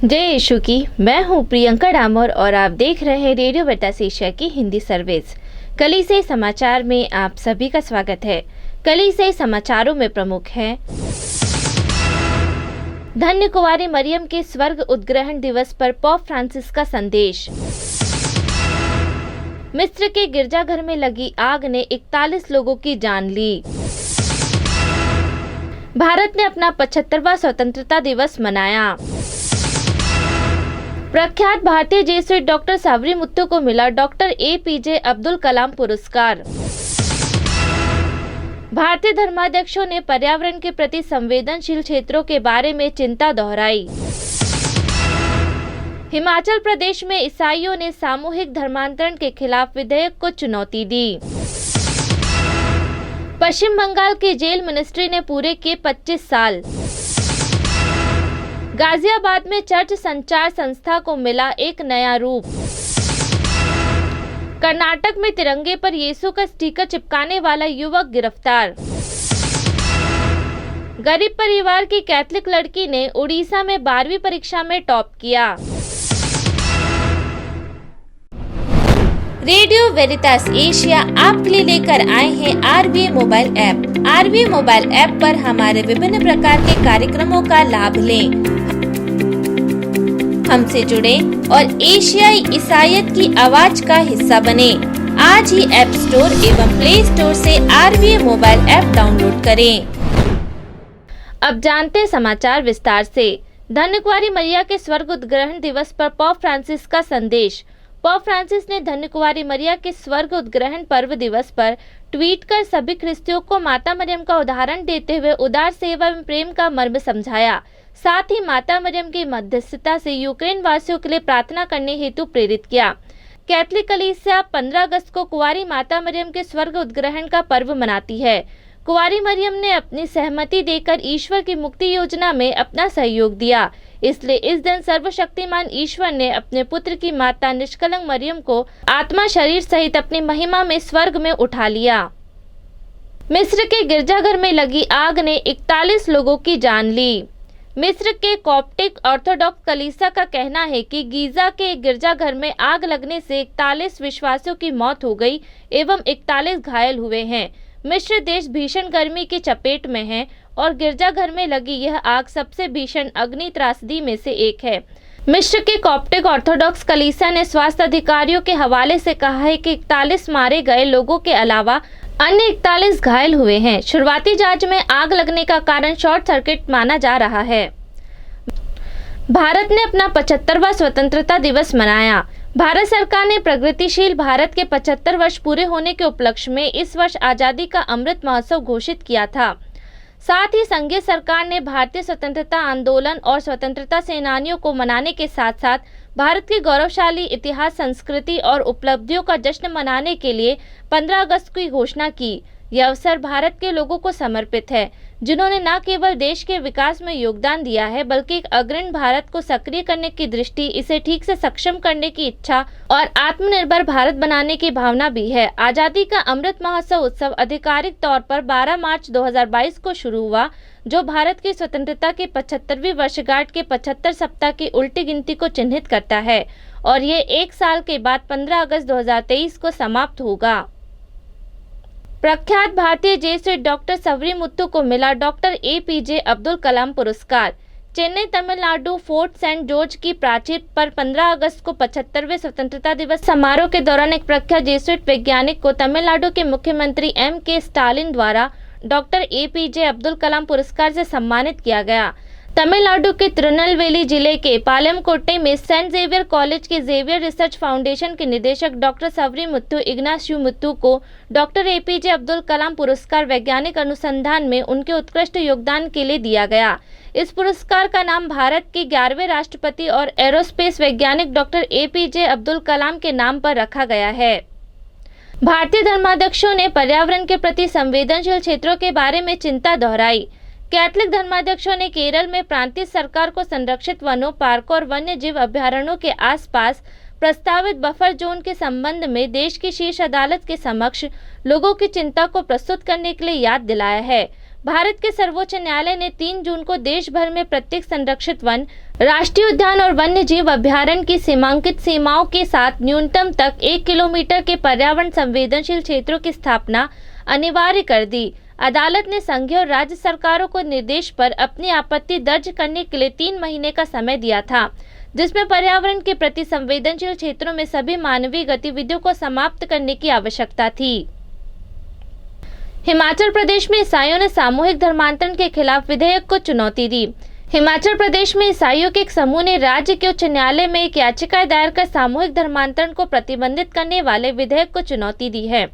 जय यीशु की। मैं हूं प्रियंका डामोर और आप देख रहे हैं रेडियो वेरितास एशिया की हिंदी सर्विस। कलीसिया समाचार में आप सभी का स्वागत है। कलीसिया समाचारों में प्रमुख हैं। धन्य कुंवारी मरियम के स्वर्ग उद्ग्रहण दिवस पर पोप फ्रांसिस का संदेश। मिस्र के गिरजाघर में लगी आग ने 41 लोगों की जान ली। भारत ने अपना 75वां स्वतंत्रता दिवस मनाया। प्रख्यात भारतीय जेसुइट डॉक्टर सावरीमुत्तु को मिला डॉक्टर APJ अब्दुल कलाम पुरस्कार। भारतीय धर्माध्यक्षों ने पर्यावरण के प्रति संवेदनशील क्षेत्रों के बारे में चिंता दोहराई। हिमाचल प्रदेश में ईसाइयों ने सामूहिक धर्मांतरण के खिलाफ विधेयक को चुनौती दी। पश्चिम बंगाल की जेल मिनिस्ट्री ने पूरे किए 25 साल। गाजियाबाद में चर्च संचार संस्था को मिला एक नया रूप। कर्नाटक में तिरंगे पर यीशु का स्टिकर चिपकाने वाला युवक गिरफ्तार। गरीब परिवार की कैथलिक लड़की ने उड़ीसा में 12वीं परीक्षा में टॉप किया। रेडियो वेरितास एशिया आपके लिए लेकर आए हैं RVA mobile app. RVA mobile app पर हमारे विभिन्न प्रकार के कार्यक्रमों का लाभ लें, हमसे जुड़े और एशियाई ईसाईयत की आवाज का हिस्सा बने। आज ही ऐप स्टोर एवं प्ले स्टोर से RVA मोबाइल ऐप डाउनलोड करें। अब जानते हैं समाचार विस्तार से। धन्य कुंवारी मरिया के स्वर्ग उद्ग्रहण दिवस पर पोप फ्रांसिस का संदेश। पोप फ्रांसिस ने धन्य कुंवारी मरिया के स्वर्ग उद्ग्रहण पर्व दिवस पर ट्वीट कर सभी ख्रिस्तियों को माता मरियम का उदाहरण देते हुए उदार सेवा एवं प्रेम का मर्म समझाया। साथ ही माता मरियम की मध्यस्थता से यूक्रेन वासियों के लिए प्रार्थना करने हेतु प्रेरित किया। कैथलिक कलीसिया 15 अगस्त को कुंवारी माता मरियम के स्वर्ग उद्ग्रहण का पर्व मनाती है। कुंवारी मरियम ने अपनी सहमति देकर ईश्वर की मुक्ति योजना में अपना सहयोग दिया, इसलिए इस दिन सर्वशक्तिमान ईश्वर ने अपने पुत्र की माता निष्कलंक मरियम को आत्मा शरीर सहित अपनी महिमा में स्वर्ग में उठा लिया। मिस्र के गिरजाघर में लगी आग ने 41 लोगों की जान ली। मिस्र के कॉप्टिक ऑर्थोडॉक्स कलीसिया का कहना है कि गीजा के एक गिरजाघर में आग लगने से 41 विश्वासियों की मौत हो गई एवं 41 घायल हुए हैं। मिस्र देश भीषण गर्मी की चपेट में है और गिरजाघर में लगी यह आग सबसे भीषण अग्नि त्रासदी में से एक है। मिस्र के कॉप्टिक ऑर्थोडॉक्स कलीसिया ने स्वास्थ्य अधिकारियों के हवाले से कहा है कि 41 मारे गए लोगों के अलावा अन्य 41 घायल हुए हैं। शुरुआती जांच में आग लगने का कारण शॉर्ट सर्किट माना जा रहा है। भारत ने अपना 75वां स्वतंत्रता दिवस मनाया। भारत सरकार ने प्रगतिशील भारत के 75 वर्ष पूरे होने के उपलक्ष्य में इस वर्ष आज़ादी का अमृत महोत्सव घोषित किया था। साथ ही संघीय सरकार ने भारतीय स्वतंत्रता आंदोलन और स्वतंत्रता सेनानियों को मनाने के साथ साथ भारत के गौरवशाली इतिहास, संस्कृति और उपलब्धियों का जश्न मनाने के लिए 15 अगस्त की घोषणा की। यह अवसर भारत के लोगों को समर्पित है, जिन्होंने न केवल देश के विकास में योगदान दिया है, बल्कि एक अग्रणी भारत को सक्रिय करने की दृष्टि, इसे ठीक से सक्षम करने की इच्छा और आत्मनिर्भर भारत बनाने की भावना भी है। आज़ादी का अमृत महोत्सव उत्सव आधिकारिक तौर पर 12 मार्च 2022 को शुरू हुआ, जो भारत की स्वतंत्रता की 75वीं वर्षगांठ के 75 सप्ताह की उल्टी गिनती को चिन्हित करता है और ये एक साल के बाद 15 अगस्त 2023 को समाप्त होगा। प्रख्यात भारतीय जेसुइट डॉक्टर सावरीमुत्तु को मिला डॉक्टर APJ अब्दुल कलाम पुरस्कार। Chennai, Tamil Nadu Fort Saint George की प्राचीर पर 15 अगस्त को 75वें स्वतंत्रता दिवस समारोह के दौरान एक प्रख्यात जेसुइट वैज्ञानिक को तमिलनाडु के मुख्यमंत्री MK स्टालिन द्वारा डॉक्टर APJ अब्दुल कलाम पुरस्कार से सम्मानित किया गया। तमिलनाडु के तिरुनेलवेली जिले के पालमकोट्टई में सेंट जेवियर कॉलेज के जेवियर रिसर्च फाउंडेशन के निदेशक डॉक्टर सावरीमुत्तु इग्नाशियुमुत्तु को डॉक्टर APJ अब्दुल कलाम पुरस्कार वैज्ञानिक अनुसंधान में उनके उत्कृष्ट योगदान के लिए दिया गया। इस पुरस्कार का नाम भारत के 11वें राष्ट्रपति और एरोस्पेस वैज्ञानिक डॉक्टर APJ अब्दुल कलाम के नाम पर रखा गया है। भारतीय धर्माध्यक्षों ने पर्यावरण के प्रति संवेदनशील क्षेत्रों के बारे में चिंता दोहराई। कैथलिक धर्माध्यक्षों ने केरल में प्रांतीय सरकार को संरक्षित वनों, पार्कों और वन्य जीव अभयारण्यों के आसपास प्रस्तावित बफर जोन के संबंध में देश की शीर्ष अदालत के समक्ष लोगों की चिंता को प्रस्तुत करने के लिए याद दिलाया है। भारत के सर्वोच्च न्यायालय ने 3 जून को देश भर में प्रत्येक संरक्षित वन, राष्ट्रीय उद्यान और वन्य जीव अभ्यारण्य की सीमांकित सीमाओं के साथ न्यूनतम तक 1 किलोमीटर के पर्यावरण संवेदनशील क्षेत्रों की स्थापना अनिवार्य कर दी। अदालत ने संघीय और राज्य सरकारों को निर्देश पर अपनी आपत्ति दर्ज करने के लिए 3 महीने का समय दिया था, जिसमें पर्यावरण के प्रति संवेदनशील क्षेत्रों में सभी मानवीय गतिविधियों को समाप्त करने की आवश्यकता थी। हिमाचल प्रदेश में ईसाइयों ने सामूहिक धर्मांतरण के खिलाफ विधेयक को चुनौती दी। हिमाचल प्रदेश में ईसाइयों के एक समूह ने राज्य के उच्च न्यायालय में एक याचिका दायर कर सामूहिक धर्मांतरण को प्रतिबंधित करने वाले विधेयक को चुनौती दी है।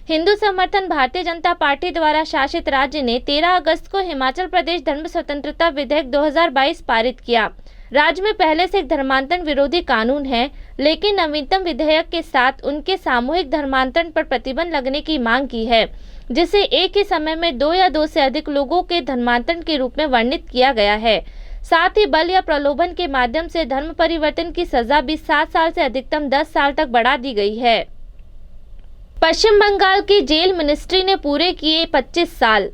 हिंदू समर्थन भारतीय जनता पार्टी द्वारा शासित राज्य ने 13 अगस्त को हिमाचल प्रदेश धर्म स्वतंत्रता विधेयक 2022 पारित किया। राज्य में पहले से एक धर्मांतरण विरोधी कानून है, लेकिन नवीनतम विधेयक के साथ उनके सामूहिक धर्मांतरण पर प्रतिबंध लगने की मांग की है, जिसे एक ही समय में 2 या 2 से अधिक लोगों के धर्मांतरण के रूप में वर्णित किया गया है। साथ ही बल या प्रलोभन के माध्यम से धर्म परिवर्तन की सजा भी 7 साल से अधिकतम 10 साल तक बढ़ा दी गई है। पश्चिम बंगाल की जेल मिनिस्ट्री ने पूरे किए 25 साल।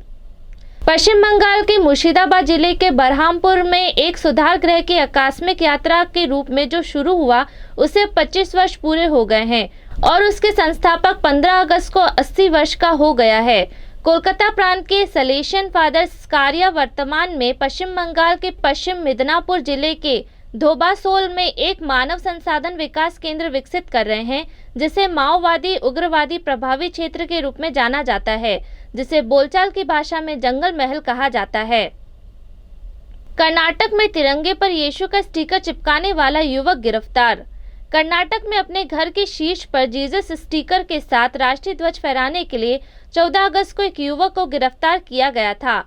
पश्चिम बंगाल के मुर्शिदाबाद जिले के बरहामपुर में एक सुधार गृह की आकस्मिक यात्रा के रूप में जो शुरू हुआ, उसे 25 वर्ष पूरे हो गए हैं और उसके संस्थापक 15 अगस्त को 80 वर्ष का हो गया है। कोलकाता प्रांत के सलेशियन फादर्स कार्या वर्तमान में पश्चिम बंगाल के पश्चिम मिदनापुर जिले के धोबासोल में एक मानव संसाधन विकास केंद्र विकसित कर रहे हैं, जिसे माओवादी उग्रवादी प्रभावी क्षेत्र के रूप में जाना जाता है, जिसे बोलचाल की भाषा में जंगल महल कहा जाता है। कर्नाटक में तिरंगे पर यीशु का स्टिकर चिपकाने वाला युवक गिरफ्तार। कर्नाटक में अपने घर के शीर्ष पर जीसस स्टिकर के साथ राष्ट्रीय ध्वज फहराने के लिए 14 अगस्त को एक युवक को गिरफ्तार किया गया था।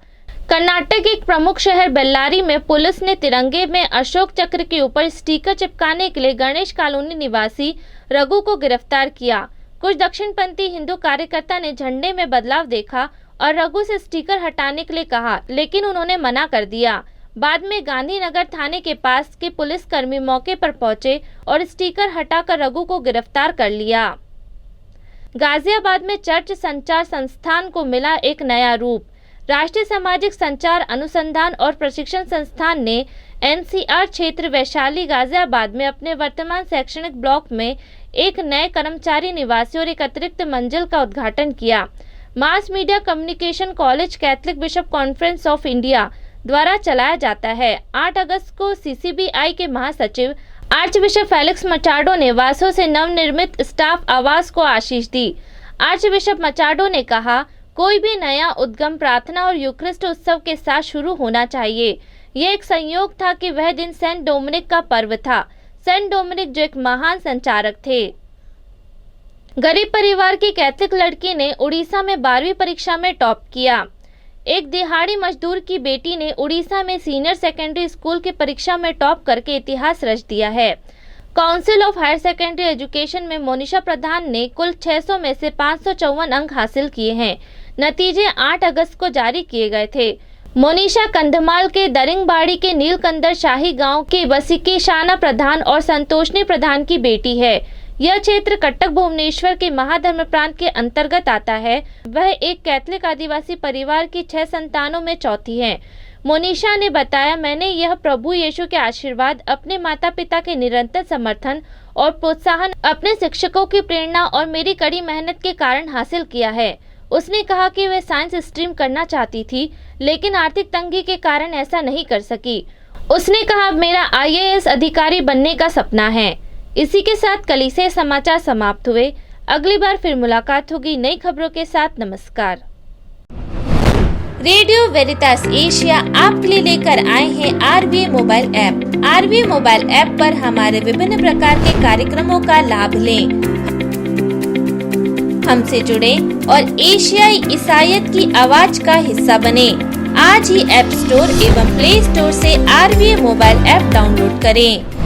कर्नाटक के एक प्रमुख शहर बेल्लारी में पुलिस ने तिरंगे में अशोक चक्र के ऊपर स्टिकर चिपकाने के लिए गणेश कॉलोनी निवासी रघु को गिरफ्तार किया। कुछ दक्षिणपंथी हिंदू कार्यकर्ता ने झंडे में बदलाव देखा और रघु से स्टिकर हटाने के लिए कहा, लेकिन उन्होंने मना कर दिया। बाद में गांधीनगर थाने के पास के पुलिसकर्मी मौके पर पहुंचे और स्टिकर हटाकर रघु को गिरफ्तार कर लिया। गाजियाबाद में चर्च संचार संस्थान को मिला एक नया रूप। राष्ट्रीय सामाजिक संचार अनुसंधान और प्रशिक्षण संस्थान ने एनसीआर क्षेत्र वैशाली गाजियाबाद में अपने वर्तमान शैक्षणिक ब्लॉक में एक नए कर्मचारी निवासी और एक अतिरिक्त मंजिल का उद्घाटन किया। Mass media communication college Catholic bishop conference of India द्वारा चलाया जाता है। 8 अगस्त को सीसीबीआई के महासचिव आर्च बिशप फेलिक्स मचाडो ने वासों से नवनिर्मित स्टाफ आवास को आशीष दी। आर्च बिशप मचाडो ने कहा, कोई भी नया उद्गम प्रार्थना और यूक्रिस्ट उत्सव के साथ शुरू होना चाहिए। यह एक संयोग था कि वह दिन सेंट डोमिनिक का पर्व था। सेंट डोमिनिक जो एक महान संचारक थे। गरीब परिवार की कैथलिक लड़की ने उड़ीसा में 12वीं परीक्षा में टॉप किया। एक दिहाड़ी मजदूर की बेटी ने उड़ीसा में सीनियर सेकेंडरी स्कूल की परीक्षा में टॉप करके इतिहास रच दिया है। Council of higher secondary education में मोनिशा प्रधान ने कुल 600 में से 554 अंक हासिल किए हैं। नतीजे 8 अगस्त को जारी किए गए थे। मोनिशा कंधमाल के दरिंगबाड़ी के नीलकंदर शाही गांव के बसिकी शाना प्रधान और संतोषनी प्रधान की बेटी है। यह क्षेत्र कटक भुवनेश्वर के महाधर्म प्रांत के अंतर्गत आता है। वह एक कैथलिक आदिवासी परिवार की 6 संतानों में चौथी है। मोनिशा ने बताया, मैंने यह प्रभु यीशु के आशीर्वाद, अपने माता पिता के निरंतर समर्थन और प्रोत्साहन, अपने शिक्षकों की प्रेरणा और मेरी कड़ी मेहनत के कारण हासिल किया है। उसने कहा कि वह साइंस स्ट्रीम करना चाहती थी, लेकिन आर्थिक तंगी के कारण ऐसा नहीं कर सकी। उसने कहा, मेरा IAS अधिकारी बनने का सपना है। इसी के साथ कलीसिया समाचार समाप्त हुए। अगली बार फिर मुलाकात होगी नई खबरों के साथ। नमस्कार। रेडियो वेरितास एशिया आपके लिए लेकर आए हैं RVA mobile app. RVA mobile app पर हमारे विभिन्न प्रकार के कार्यक्रमों का लाभ लें, हमसे जुड़े और एशियाई ईसाईयत की आवाज का हिस्सा बने। आज ही ऐप स्टोर एवं प्ले स्टोर से RVA मोबाइल ऐप डाउनलोड करें।